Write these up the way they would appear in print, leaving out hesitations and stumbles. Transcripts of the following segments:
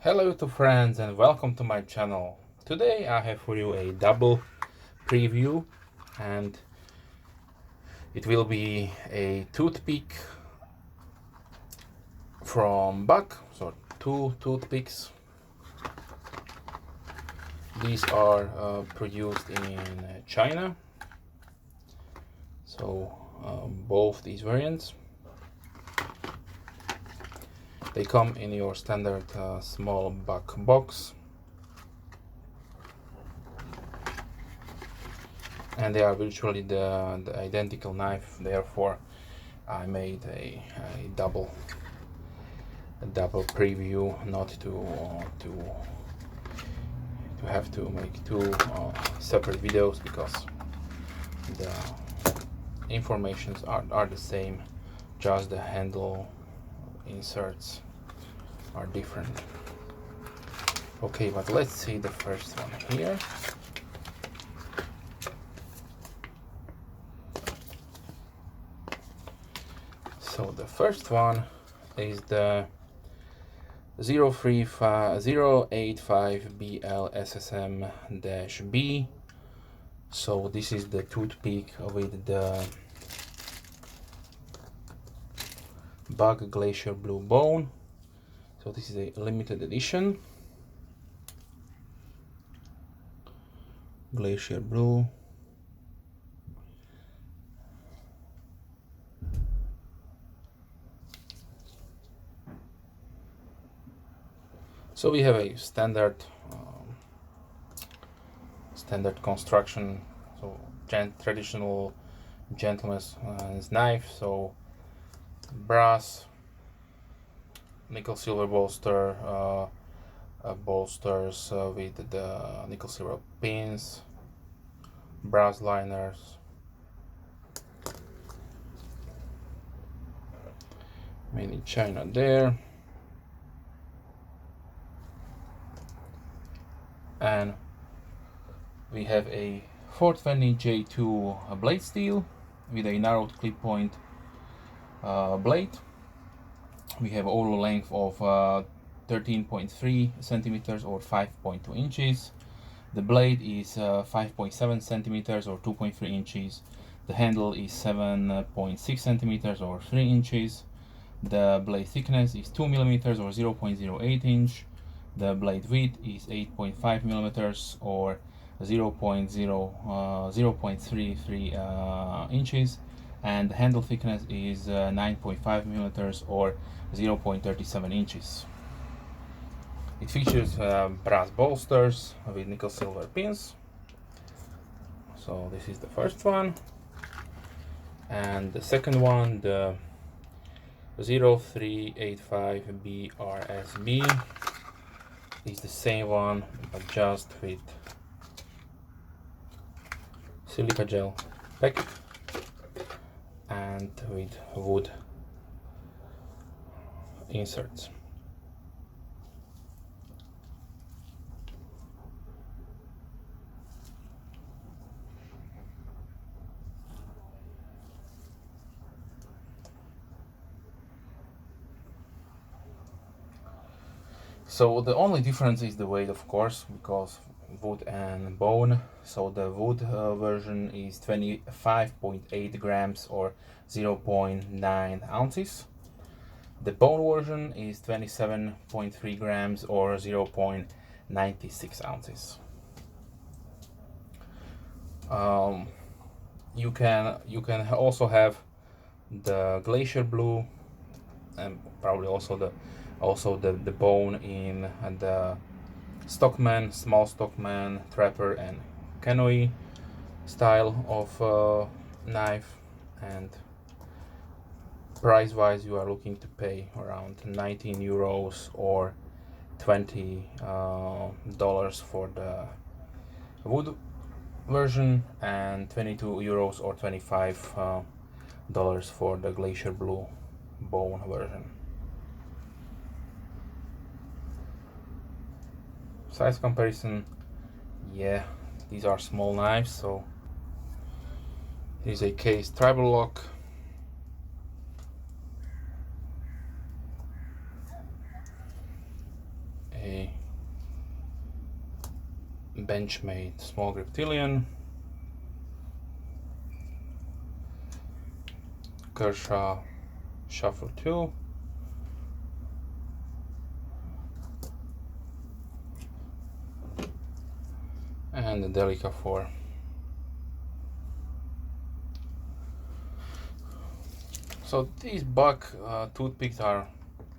Hello to friends and welcome to my channel. Today I have for you a double preview, and it will be a toothpick from Buck, so two toothpicks. These are produced in China, so both these variants. They come in your standard small Buck box, and they are virtually the identical knife. Therefore, I made a double preview, not to have to make two separate videos, because the informations are the same, just the handle inserts are different. Okay, but let's see the first one here. So the first one is the 085BL SSM-B. So this is the toothpick with the Bug Glacier Blue Bone. So this is a limited edition. Glacier Blue. So we have a standard construction, so traditional gentleman's knife. So brass, nickel silver bolster, bolsters with the nickel silver pins, brass liners, made in China there. And we have a 420J2 blade steel with a narrowed clip point blade. We have overall length of 13.3 centimeters or 5.2 inches. The blade is 5.7 centimeters or 2.3 inches. The handle is 7.6 centimeters or 3 inches. The blade thickness is 2 millimeters or 0.08 inch. The blade width is 8.5 millimeters or 0.33 inches, and the handle thickness is 9.5 millimeters or 0.37 inches. It features brass bolsters with nickel silver pins. So this is the first one, and the second one, the 0385BRSB, is the same one, but just with silica gel packet and with wood inserts. So the only difference is the weight, of course, because wood and bone. So the wood version is 25.8 grams or 0.9 ounces. The bone version is 27.3 grams or 0.96 ounces. You can also have the Glacier Blue, and probably also the bone in the Stockman, Small Stockman, Trapper and Canoe style of knife. And price wise, you are looking to pay around 19 euros or $20 for the wood version, and 22 euros or $25 for the Glacier Blue bone version. Size comparison, yeah, these are small knives. So here's a case tribal lock, a Benchmade small grip Tillion, Kershaw Shuffle 2, and the Delica 4. So these buck toothpicks are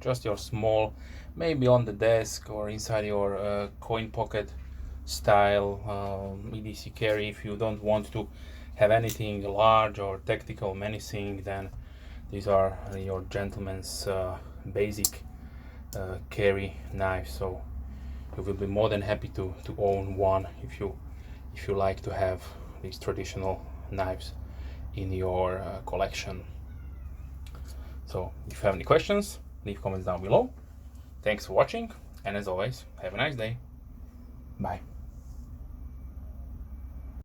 just your small, maybe on the desk or inside your coin pocket style EDC carry. If you don't want to have anything large or tactical menacing, then these are your gentleman's basic carry knife. So you will be more than happy to own one if you like to have these traditional knives in your collection. So if you have any questions, leave comments down below. Thanks for watching, and as always, have a nice day. Bye.